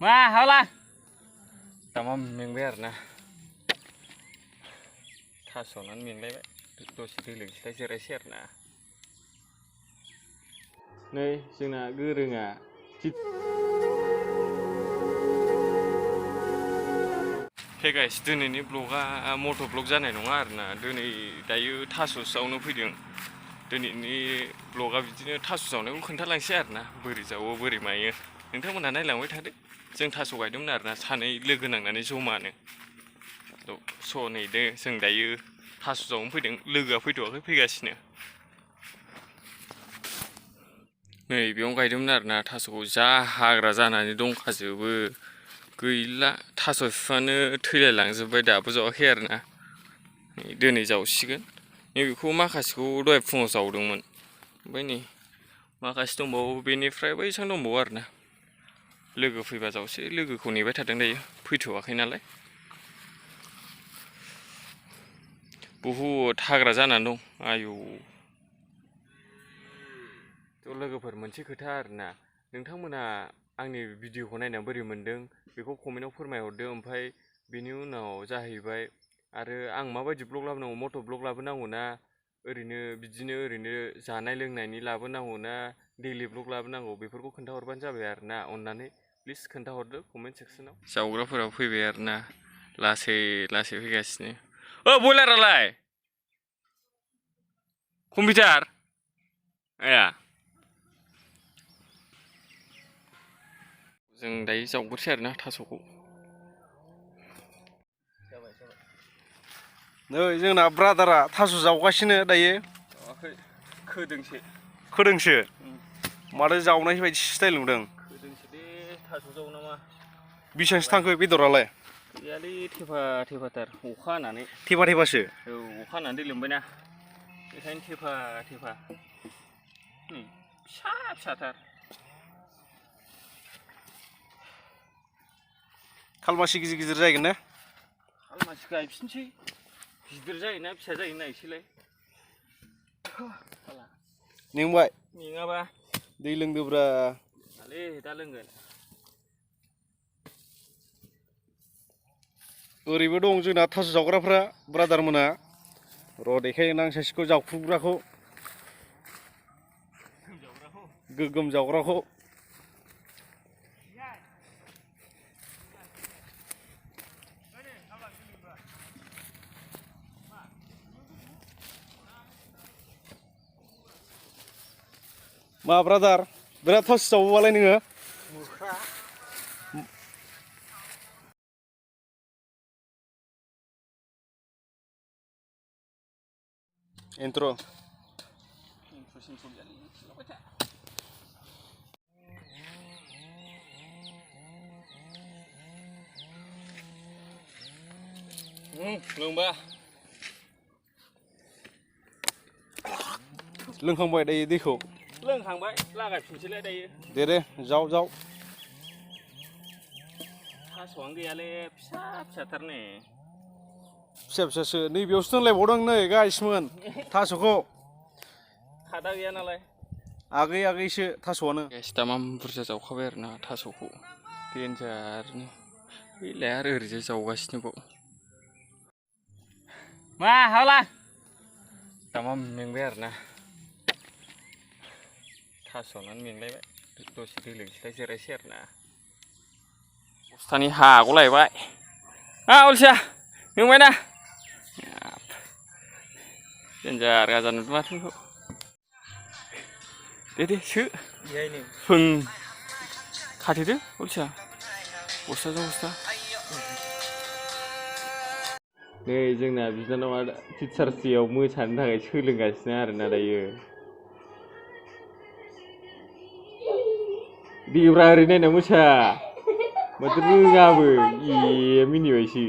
มาเอาละแต่ว่าเมียงเบียร์นะถ้าสอนนั้นเมียงได้ไหมตัวสิเหลืองได้เจริญเสียนะนี่ซึ่งน่ะกือเรื่องอ่ะHey guys, दिनैनि ब्लगा मट' blog जानाय नङा आरोना दिनै दायो थास' जावनो फैदों दिनैनि ब्लगा बिदिनो थास' जावनायखौ खोन्थालांसै आरोना बोरै जावो बोरै मायो नोंथांमोनहा नायलांबाय थादो जों थास' गायदोंमोन आरोना सानै लोगो नांनानै जमानो स' नैदो जों दायो थास' जावनो फैदों लोगोआ फैथ'वाखै फैगासिनो नै बेयाव गायदोंमोन आरोना थास'खौ जा हाग्रा जानानै दंखाजोबो गैला थास' बिफाङानो थैलायलांजोब्बाय दाबो जावाखै आरोना दिनै जावसिगोन नैबेखौ माखासेखौ दहाय फुङाव जावदोंमोन ओमफ्राय नै माखासे दंबावो बेनिफ्राय बैसां दंबावो आरोना लोगो फैबा जावसै लोगोखौ नेबाय थादों दायो फैथ'वाखै नालाय बहुद हाग्रा जानानै दं आयौ थ' लोगोफोर मोनसे खोथा आरोना नोंथांमोना आंनि भिडिअखौ नायनानै बोरै मोनदों बेखौ कमेन्टआव फोरमायहरदो ओमफ्राय बेनि उनाव जाहैबाय आरो आं माबायदि ब्लग लाबोनांगौ मट' ब्लग लाबोनांगौ ना ओरैनो बिदिनो जानाय लोंनायनि लाबोनांगौ ना दैलि ब्लग लाबोनांगौ बेफोरखौ खोन्थाहरबानो जाबाय आरोना अननानै प्लिज खोन्थाहरदो कमेन्ट सेक्सनाव जावग्राफोरा फैबाय आरोना लासै लासै फैगासिनो बयलारालाय कम्पिउटार ए जों दायो जावग्रोसै आरोना थास'खौ नै जोंना ब्रादारा थास' जावगासिनो दायो खोदोंसो माथो जावनाय बायदि स्टाइल नुदों खोदोंसो दे थास' जावो नामा बेसेबांसो थांखो बेदरालाय गैयालै थेफा थेफाथार अखा हानानै थेफासो औ अखा हानानै दै लोमबायना बेखायनो थेफा फिसा फिसाथार खालमासि गिदिर गिदिर जाहैगोन ना खालमासि गायफिनसै गिदिर जायोना फिसा जायो नायसैलाय मेंबाय मेङाबा दै लोंदोब्रा दा लोंगोन ओरैबो दं जोंना थास' जावग्राफ्रा ब्रादार मोना र' देखायगोन आं सासेखौ जावखुग्राखौ गोगोम जावग्राखौ मा ब्रादार बिराद थास' जावोबालाय नोङो इन्ट्र लोंबा लोंखांबाय दायो दैखौ लोंखांबाय लागायफिनसैलाय दायो दे जाव थास'आनो गैयालै फिसा फिसाथार नै फिसासो नैबेयावसो दोनलायबावदों नै गाइसमोन थास'खौ खादा गैया नालाय आगैसो थास'आनो दामा बुरजा जावखाबाय आरोना थास'खौ देन्जारनो गैलाय आरो ओरैजाय जावगासिनोबाव मा हाला दामा मेंबाय आरोना थास'नानै मेंलायबाय दसे दै लोंसैलाय जिरायसै आरोना बस्थानि हाग'लायबाय अलसिया मेंबायना देन्जार गाजा नुदों माथो बेखौ दे सो खाथेदो अलसिया बस्थाजों बस्था नै जोंना बिनानावा टिचार्स डेआव मोसानो थाखाय सोलोंगासिनो आरोना दायो देब्रा ओरै नायना मोसा माथो रोङाबो मिनिबायसो